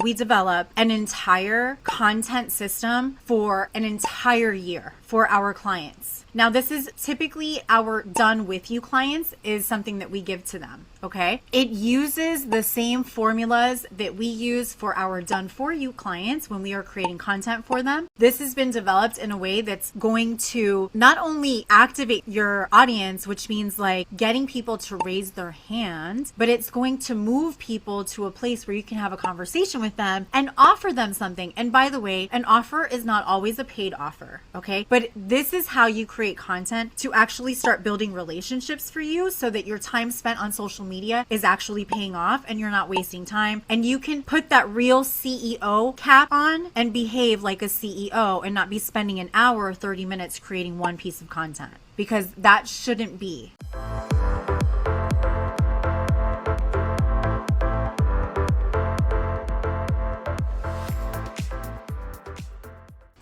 we develop an entire content system for an entire year for our clients. Now, this is typically our done with you clients is something that we give to them. Okay. It uses the same formulas that we use for our done for you clients when we are creating content for them. This has been developed in a way that's going to not only activate your audience, which means like getting people to raise their hand, but it's going to move people to a place where you can have a conversation with them and offer them something. And by the way, an offer is not always a paid offer. Okay. But this is how you create content to actually start building relationships for you so that your time spent on social media is actually paying off and you're not wasting time. And you can put that real CEO cap on and behave like a CEO and not be spending an hour or 30 minutes creating one piece of content, because that shouldn't be.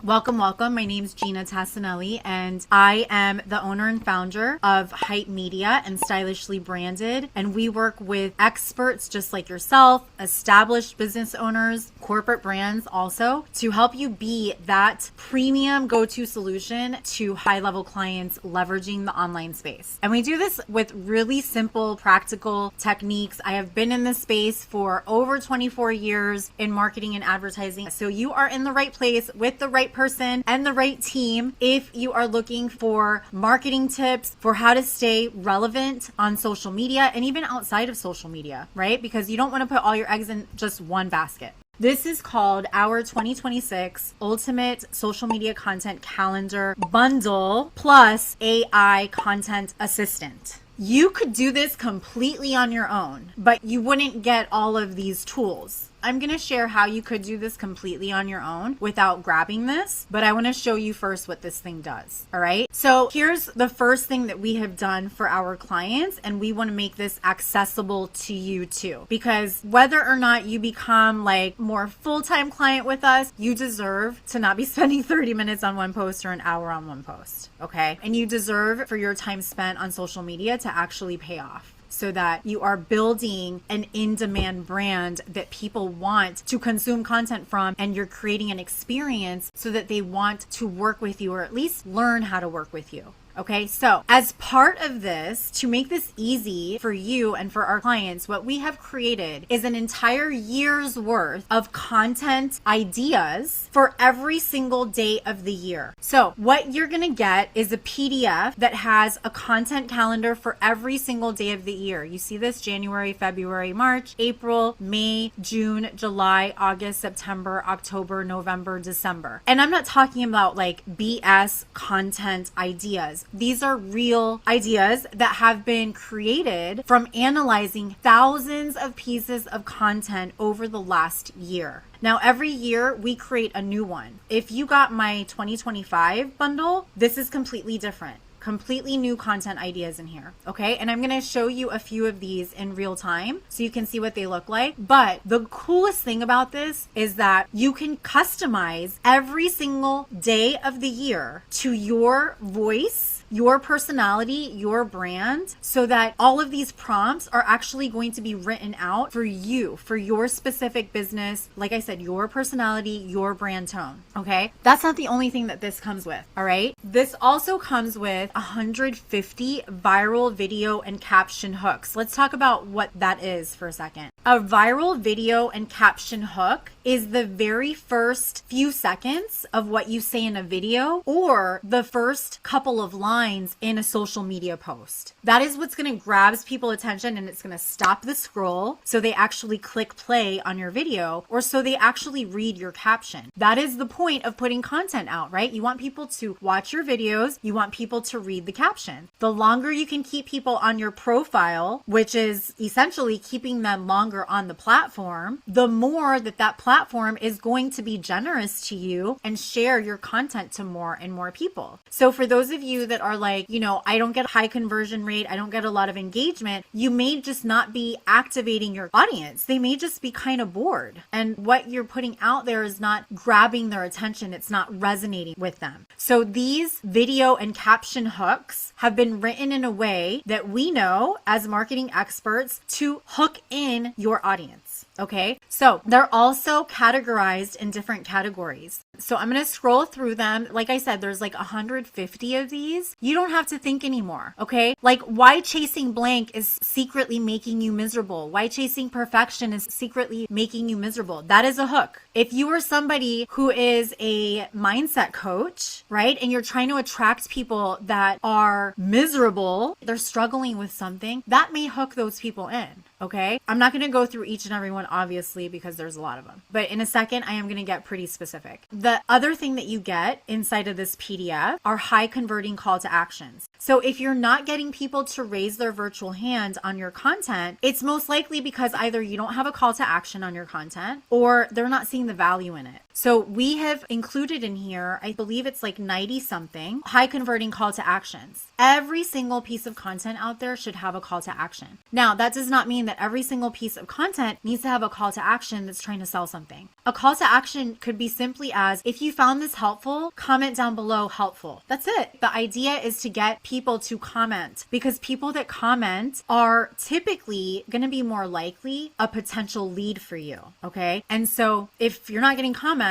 Welcome. My name's Gina Tassinelli, and I am the owner and founder of Hype Media and Stylishly Branded. And we work with experts just like yourself, established business owners, corporate brands also, to help you be that premium go-to solution to high-level clients leveraging the online space. And we do this with really simple, practical techniques. I have been in this space for over 24 years in marketing and advertising. So you are in the right place with the right person and the right team if you are looking for marketing tips for how to stay relevant on social media and even outside of social media, right? Because you don't want to put all your eggs in just one basket. This is called our 2026 Ultimate Social Media Content Calendar Bundle plus AI Content Assistant. You could do this completely on your own, but you wouldn't get all of these tools. I'm going to share how you could do this completely on your own without grabbing this, but I want to show you first what this thing does. All right. So here's the first thing that we have done for our clients, and we want to make this accessible to you too, because whether or not you become like more full-time client with us, you deserve to not be spending 30 minutes on one post or an hour on one post. Okay. And you deserve for your time spent on social media to actually pay off, so that you are building an in-demand brand that people want to consume content from, and you're creating an experience so that they want to work with you or at least learn how to work with you. Okay, so as part of this, to make this easy for you and for our clients, what we have created is an entire year's worth of content ideas for every single day of the year. So what you're going to get is a PDF that has a content calendar for every single day of the year. You see this: January, February, March, April, May, June, July, August, September, October, November, December. And I'm not talking about like BS content ideas. These are real ideas that have been created from analyzing thousands of pieces of content over the last year. Now, every year we create a new one. If you got my 2025 bundle, this is completely different. Completely new content ideas in here. Okay. And I'm going to show you a few of these in real time so you can see what they look like. But the coolest thing about this is that you can customize every single day of the year to your voice, your personality, your brand, so that all of these prompts are actually going to be written out for you, for your specific business. Like I said, your personality, your brand tone. Okay. That's not the only thing that this comes with. All right. This also comes with 150 viral video and caption hooks. Let's talk about what that is for a second. A viral video and caption hook is the very first few seconds of what you say in a video or the first couple of lines in a social media post. That is what's going to grab people's attention, and it's going to stop the scroll so they actually click play on your video, or so they actually read your caption. That is the point of putting content out, right? You want people to watch your videos. You want people to read the caption. The longer you can keep people on your profile, which is essentially keeping them longer on the platform, the more that platform is going to be generous to you and share your content to more and more people. So for those of you that are like, I don't get a high conversion rate, I don't get a lot of engagement, you may just not be activating your audience. They may just be kind of bored. And what you're putting out there is not grabbing their attention. It's not resonating with them. So these video and caption hooks have been written in a way that we know as marketing experts to hook in your audience. Okay, so they're also categorized in different categories. So I'm going to scroll through them. Like I said, there's like 150 of these. You don't have to think anymore. Okay, like why chasing blank is secretly making you miserable. Why chasing perfection is secretly making you miserable. That is a hook. If you are somebody who is a mindset coach, right, and you're trying to attract people that are miserable, they're struggling with something, that may hook those people in. Okay, I'm not going to go through each and every one, obviously, because there's a lot of them. But in a second, I am going to get pretty specific. The other thing that you get inside of this PDF are high converting call to actions. So if you're not getting people to raise their virtual hand on your content, it's most likely because either you don't have a call to action on your content or they're not seeing the value in it. So we have included in here, I believe it's like 90 something high converting call to actions. Every single piece of content out there should have a call to action. Now, that does not mean that every single piece of content needs to have a call to action that's trying to sell something. A call to action could be simply as, if you found this helpful, comment down below helpful. That's it. The idea is to get people to comment, because people that comment are typically going to be more likely a potential lead for you. Okay. And so if you're not getting comments,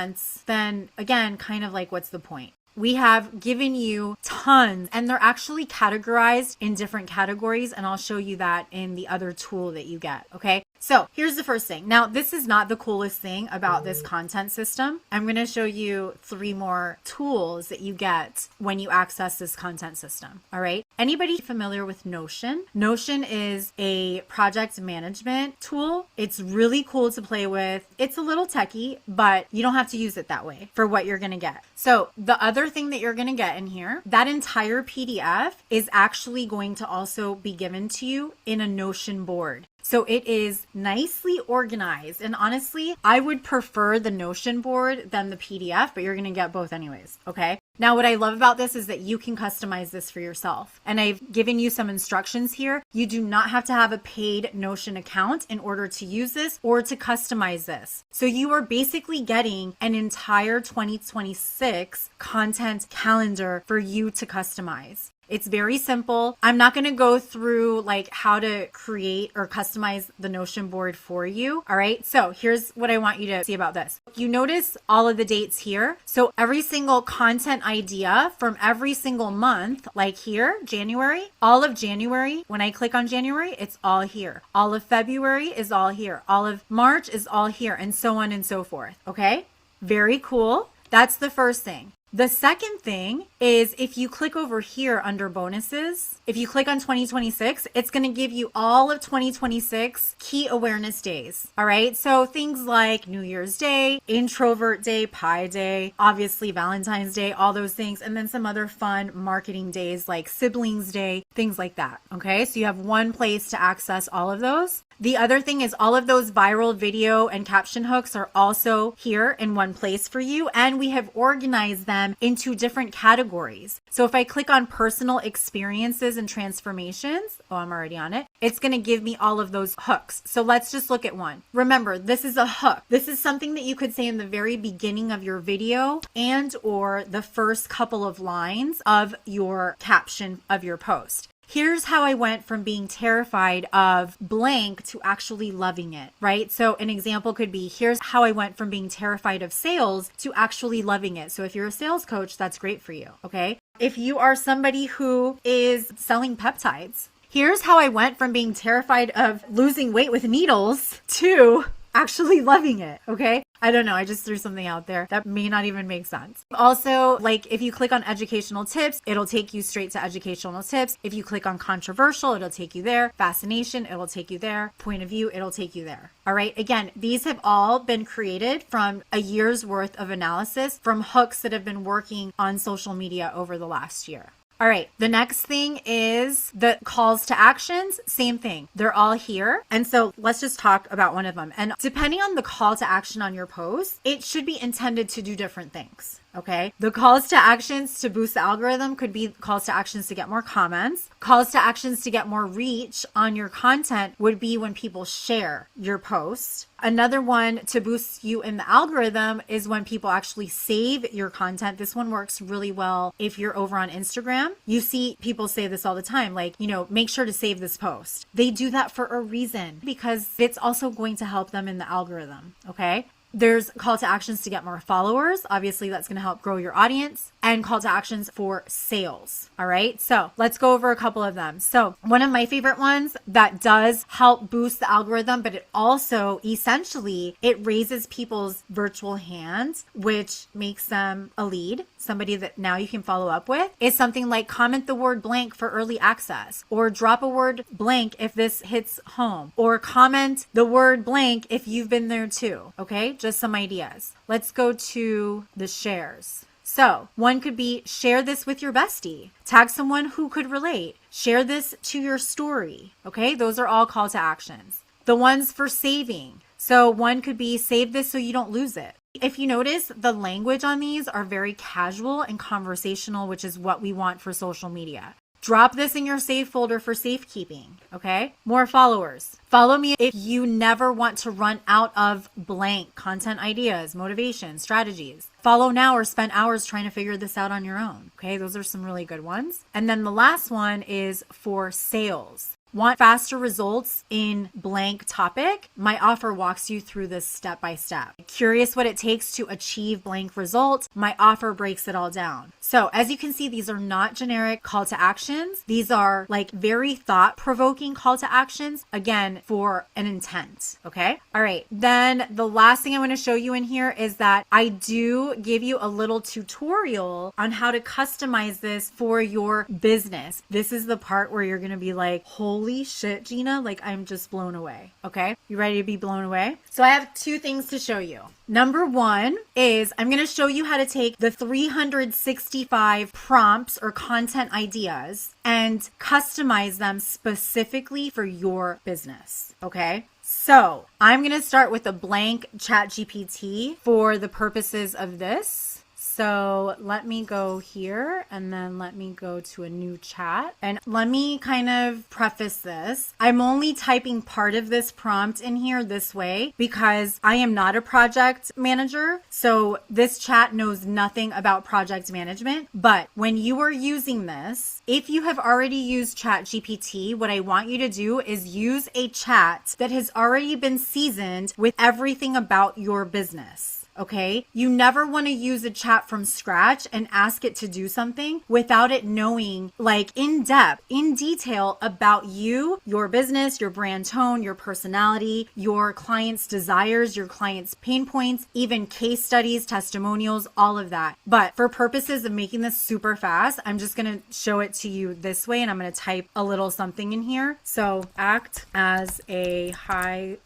then again, kind of like, what's the point? We have given you tons, and they're actually categorized in different categories. And I'll show you that in the other tool that you get. Okay. So here's the first thing. Now, this is not the coolest thing about this content system. I'm going to show you 3 more tools that you get when you access this content system. All right. Anybody familiar with Notion? Notion is a project management tool. It's really cool to play with. It's a little techie, but you don't have to use it that way for what you're going to get. So the other thing that you're going to get in here, that entire PDF is actually going to also be given to you in a Notion board. So it is nicely organized. And honestly, I would prefer the Notion board than the PDF, but you're going to get both anyways. Okay. Now, what I love about this is that you can customize this for yourself. And I've given you some instructions here. You do not have to have a paid Notion account in order to use this or to customize this. So you are basically getting an entire 2026 content calendar for you to customize. It's very simple. I'm not going to go through like how to create or customize the Notion board for you. All right. So here's what I want you to see about this. You notice all of the dates here. So every single content idea from every single month, like here, January, all of January, when I click on January, it's all here. All of February is all here. All of March is all here, and so on and so forth. Okay. Very cool. That's the first thing. The second thing is if you click over here under bonuses, if you click on 2026, it's going to give you all of 2026 key awareness days. All right. So things like New Year's Day, Introvert Day, Pi Day, obviously Valentine's Day, all those things. And then some other fun marketing days like Siblings Day, things like that. Okay. So you have one place to access all of those. The other thing is all of those viral video and caption hooks are also here in one place for you. And we have organized them into different categories. So if I click on personal experiences and transformations, oh, I'm already on it. It's going to give me all of those hooks. So let's just look at one. Remember, this is a hook. This is something that you could say in the very beginning of your video and or the first couple of lines of your caption of your post. Here's how I went from being terrified of blank to actually loving it, right? So an example could be, here's how I went from being terrified of sales to actually loving it. So if you're a sales coach, that's great for you, okay? If you are somebody who is selling peptides, here's how I went from being terrified of losing weight with needles to actually loving it, okay? I don't know. I just threw something out there that may not even make sense. Also, like if you click on educational tips, it'll take you straight to educational tips. If you click on controversial, it'll take you there. Fascination, it'll take you there. Point of view, it'll take you there. All right. Again, these have all been created from a year's worth of analysis from hooks that have been working on social media over the last year. All right. The next thing is the calls to actions. Same thing. They're all here. And so let's just talk about one of them. And depending on the call to action on your post, it should be intended to do different things. Okay. The calls to actions to boost the algorithm could be calls to actions to get more comments. Calls to actions to get more reach on your content would be when people share your post. Another one to boost you in the algorithm is when people actually save your content. This one works really well if you're over on Instagram. You see people say this all the time, like, make sure to save this post. They do that for a reason because it's also going to help them in the algorithm. Okay. There's call to actions to get more followers. Obviously, that's going to help grow your audience, and call to actions for sales. All right. So let's go over a couple of them. So one of my favorite ones that does help boost the algorithm, but it also essentially, it raises people's virtual hands, which makes them a lead, somebody that now you can follow up with, is something like comment the word blank for early access, or drop a word blank if this hits home, or comment the word blank if you've been there too. Okay. Just some ideas. Let's go to the shares. So one could be share this with your bestie, tag someone who could relate, share this to your story. Okay. Those are all call to actions. The ones for saving. So one could be save this so you don't lose it. If you notice, the language on these are very casual and conversational, which is what we want for social media. Drop this in your save folder for safekeeping, okay? More followers. Follow me if you never want to run out of blank content ideas, motivation, strategies. Follow now or spend hours trying to figure this out on your own, okay? Those are some really good ones. And then the last one is for sales. Want faster results in blank topic? My offer walks you through this step by step. Curious what it takes to achieve blank results? My offer breaks it all down. So as you can see, these are not generic call to actions. These are like very thought-provoking call to actions, again, for an intent, okay? All right, then the last thing I want to show you in here is that I do give you a little tutorial on how to customize this for your business. This is the part where you're going to be like, holy shit, Gina, like I'm just blown away. Okay. You ready to be blown away? So I have two things to show you. Number one is I'm going to show you how to take the 365 prompts or content ideas and customize them specifically for your business. Okay. So I'm going to start with a blank ChatGPT for the purposes of this. So let me go here and then let me go to a new chat, and let me kind of preface this. I'm only typing part of this prompt in here this way because I am not a project manager. So this chat knows nothing about project management. But when you are using this, if you have already used ChatGPT, what I want you to do is use a chat that has already been seasoned with everything about your business. Okay. You never want to use a chat from scratch and ask it to do something without it knowing like in depth, in detail about you, your business, your brand tone, your personality, your client's desires, your client's pain points, even case studies, testimonials, all of that. But for purposes of making this super fast, I'm just going to show it to you this way, and I'm going to type a little something in here. So act as a high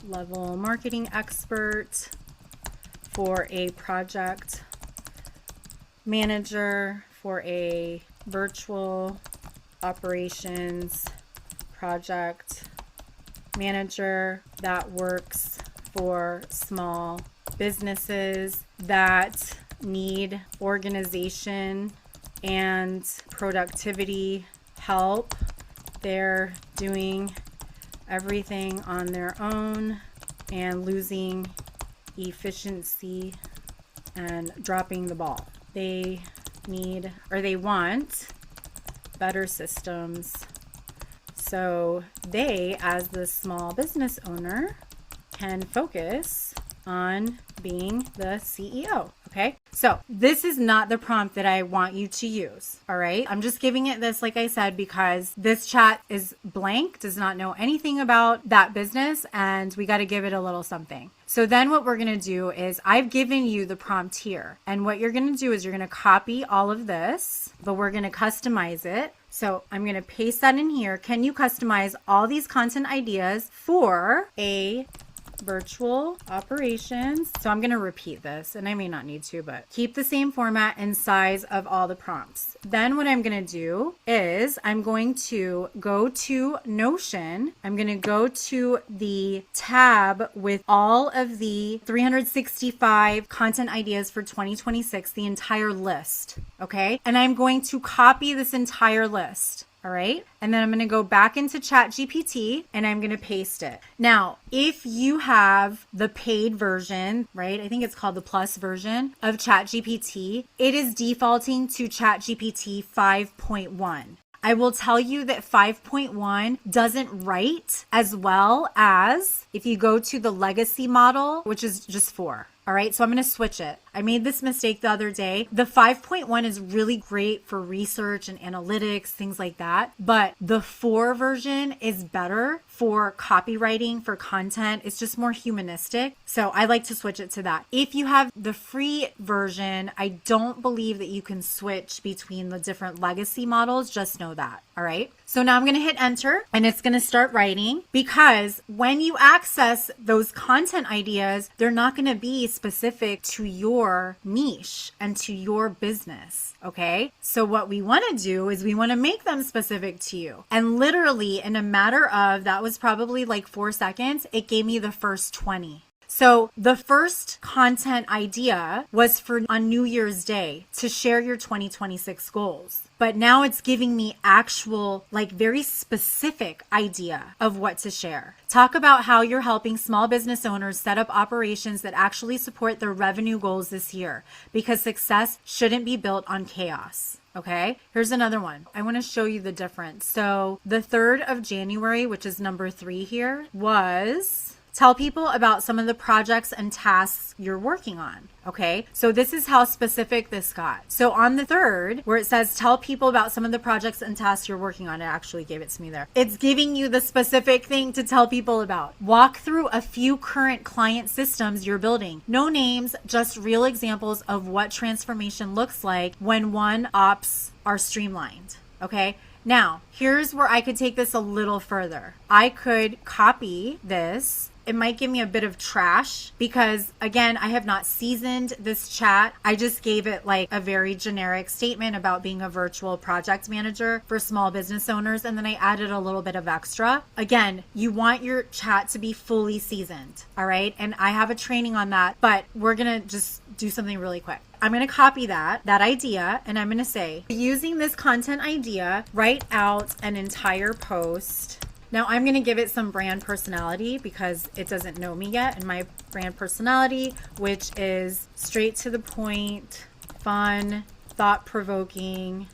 level marketing expert for a project manager for a virtual operations project manager that works for small businesses that need organization and productivity help. They're doing everything on their own and losing efficiency and dropping the ball. They need, or they want, better systems so they, as the small business owner, can focus on being the CEO. Okay. So this is not the prompt that I want you to use. All right. I'm just giving it this, like I said, because this chat is blank, does not know anything about that business, and we got to give it a little something. So then what we're going to do is I've given you the prompt here. And what you're going to do is you're going to copy all of this, but we're going to customize it. So I'm going to paste that in here. Can you customize all these content ideas for a virtual operations. So I'm going to repeat this, and I may not need to, but keep the same format and size of all the prompts. Then what I'm going to do is I'm going to go to Notion. I'm going to go to the tab with all of the 365 content ideas for 2026, the entire list. Okay. And I'm going to copy this entire list. All right. And then I'm going to go back into ChatGPT and I'm going to paste it. Now, if you have the paid version, right? I think it's called the plus version of ChatGPT, it is defaulting to ChatGPT 5.1. I will tell you that 5.1 doesn't write as well as if you go to the legacy model, which is just 4. All right, so I'm going to switch it. I made this mistake the other day. The 5.1 is really great for research and analytics, things like that. But the 4 version is better for copywriting, for content. It's just more humanistic. So I like to switch it to that. If you have the free version, I don't believe that you can switch between the different legacy models. Just know that. All right. So now I'm going to hit enter and it's going to start writing, because when you access those content ideas, they're not going to be specific to your niche and to your business. Okay. So what we want to do is we want to make them specific to you. And literally in a matter of, that was probably like 4 seconds, it gave me the first 20. So the first content idea was for on New Year's Day to share your 2026 goals. But now it's giving me actual, like very specific idea of what to share. Talk about how you're helping small business owners set up operations that actually support their revenue goals this year, because success shouldn't be built on chaos. Okay, here's another one. I want to show you the difference. So the 3rd of January, which is number 3 here, was tell people about some of the projects and tasks you're working on. Okay, so this is how specific this got. So on the 3rd, where it says tell people about some of the projects and tasks you're working on, it actually gave it to me there. It's giving you the specific thing to tell people about. Walk through a few current client systems you're building. No names, just real examples of what transformation looks like when one ops are streamlined. Okay. Now, here's where I could take this a little further. I could copy this. It might give me a bit of trash because, again, I have not seasoned this chat. I just gave it like a very generic statement about being a virtual project manager for small business owners. And then I added a little bit of extra. Again, you want your chat to be fully seasoned. All right. And I have a training on that, but we're going to just do something really quick. I'm going to copy that idea, and I'm going to say, using this content idea, write out an entire post. Now I'm going to give it some brand personality because it doesn't know me yet. And my brand personality, which is straight to the point, fun, thought-provoking,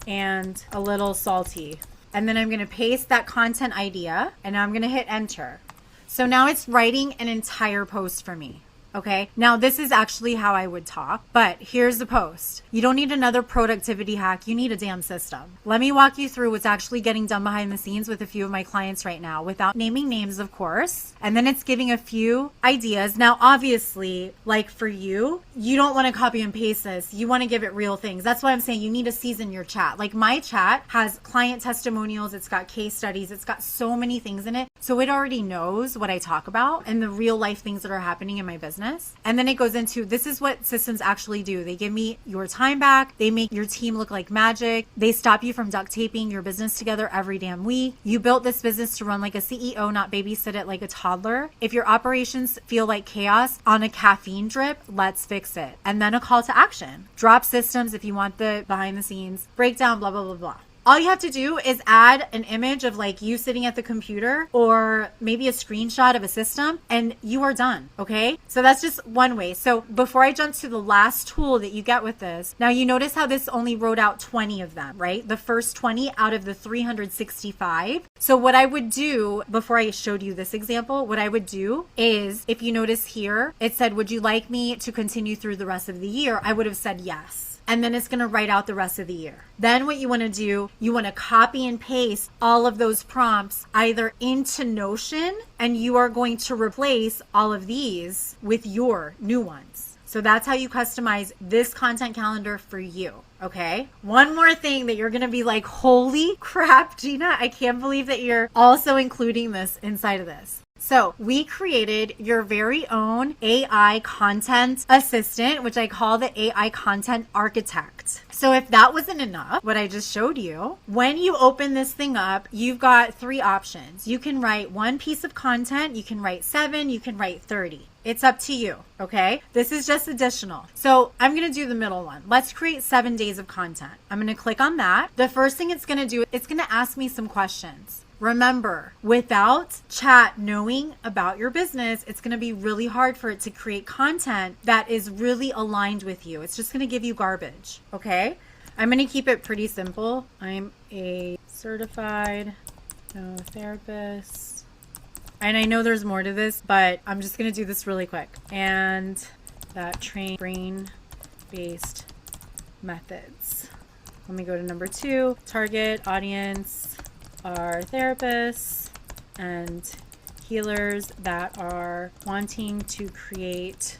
and a little salty. And then I'm going to paste that content idea and I'm going to hit enter. So now it's writing an entire post for me. Okay. Now this is actually how I would talk, but here's the post. You don't need another productivity hack. You need a damn system. Let me walk you through what's actually getting done behind the scenes with a few of my clients right now, without naming names, of course. And then it's giving a few ideas. Now, obviously, like for you, you don't want to copy and paste this. You want to give it real things. That's why I'm saying you need to season your chat. Like my chat has client testimonials. It's got case studies. It's got so many things in it. So it already knows what I talk about and the real life things that are happening in my business. And then it goes into, this is what systems actually do. They give me your time back. They make your team look like magic. They stop you from duct taping your business together every damn week. You built this business to run like a CEO, not babysit it like a toddler. If your operations feel like chaos on a caffeine drip, let's fix it. And then a call to action. Drop systems if you want the behind the scenes breakdown, blah, blah, blah, blah. All you have to do is add an image of like you sitting at the computer or maybe a screenshot of a system and you are done. Okay. So that's just one way. So before I jump to the last tool that you get with this, now you notice how this only wrote out 20 of them, right? The first 20 out of the 365. So what I would do before I showed you this example, what I would do is, if you notice here, it said, would you like me to continue through the rest of the year? I would have said yes. And then it's going to write out the rest of the year. Then what you want to do, you want to copy and paste all of those prompts either into Notion, and you are going to replace all of these with your new ones. So that's how you customize this content calendar for you. Okay. One more thing that you're going to be like, holy crap, Gina, I can't believe that you're also including this inside of this. So we created your very own AI content assistant, which I call the AI content architect. So if that wasn't enough, what I just showed you, when you open this thing up, you've got 3 options. You can write 1 piece of content, you can write 7, you can write 30. It's up to you, okay? This is just additional. So I'm going to do the middle one. Let's create 7 days of content. I'm going to click on that. The first thing it's going to do, it's going to ask me some questions. Remember, without chat knowing about your business, it's going to be really hard for it to create content that is really aligned with you. It's just going to give you garbage, okay? I'm going to keep it pretty simple. I'm a certified therapist. And I know there's more to this, but I'm just going to do this really quick. And that train brain-based methods. Let me go to number 2, target audience are therapists and healers that are wanting to create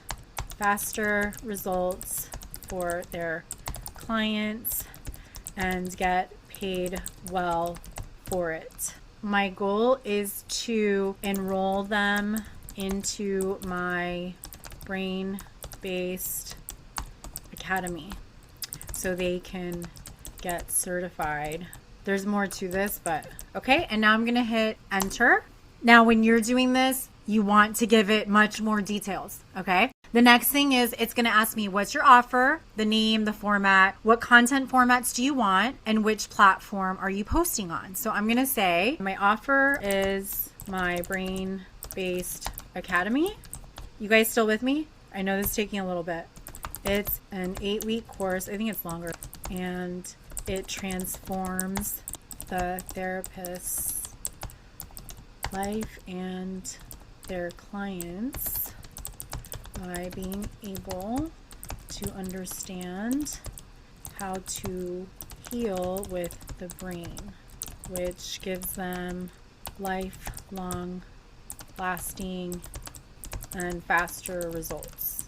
faster results for their clients and get paid well for it. My goal is to enroll them into my brain-based academy so they can get certified. There's more to this, but okay. And now I'm going to hit enter. Now, when you're doing this, you want to give it much more details. Okay. The next thing is it's going to ask me, what's your offer, the name, the format, what content formats do you want, and which platform are you posting on? So I'm going to say my offer is my brain-based academy. You guys still with me? I know this is taking a little bit. It's an 8-week course. I think it's longer. And it transforms the therapist's life and their clients by being able to understand how to heal with the brain, which gives them lifelong, lasting, and faster results.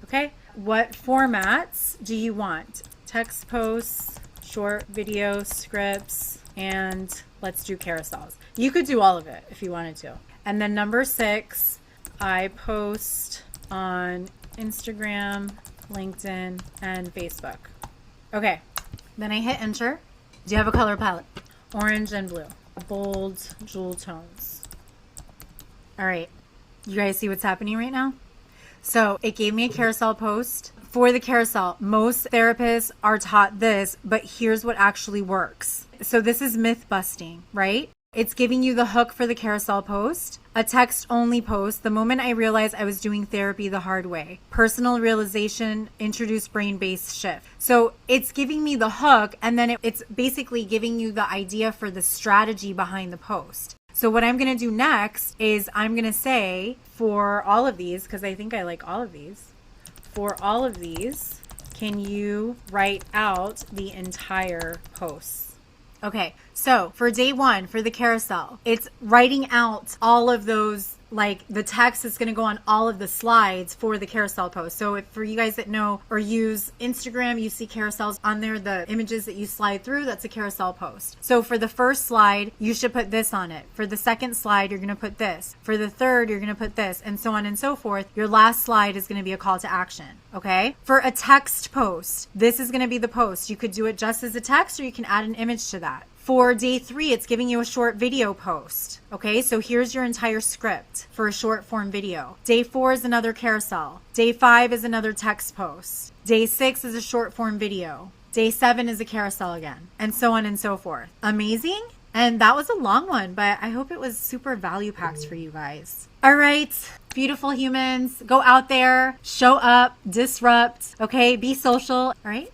Okay, what formats do you want? Text posts, short video scripts, and let's do carousels. You could do all of it if you wanted to. And then number 6, I post on Instagram, LinkedIn, and Facebook. Okay, then I hit enter. Do you have a color palette? Orange and blue. Bold jewel tones. All right, you guys see what's happening right now? So it gave me a carousel post. For the carousel, most therapists are taught this, but here's what actually works. So this is myth busting, right? It's giving you the hook for the carousel post, a text only post. The moment I realized I was doing therapy the hard way, personal realization, introduced brain-based shift. So it's giving me the hook, and then it's basically giving you the idea for the strategy behind the post. So what I'm going to do next is I'm going to say for all of these, because I think I like all of these, for all of these, can you write out the entire post? Okay, so for day 1, for the carousel, it's writing out all of those, like the text is going to go on all of the slides for the carousel post. So if for you guys that know or use Instagram, you see carousels on there, the images that you slide through, that's a carousel post. So for the first slide, you should put this on it. For the second slide, you're going to put this. For the third, you're going to put this, and so on and so forth. Your last slide is going to be a call to action. Okay. For a text post, this is going to be the post. You could do it just as a text, or you can add an image to that. For day 3, it's giving you a short video post. Okay, so here's your entire script for a short form video. Day 4 is another carousel. Day 5 is another text post. Day 6 is a short form video. Day 7 is a carousel again, and so on and so forth. Amazing? And that was a long one, but I hope it was super value packed for you guys. All right, beautiful humans, go out there, show up, disrupt, okay? Be social, all right?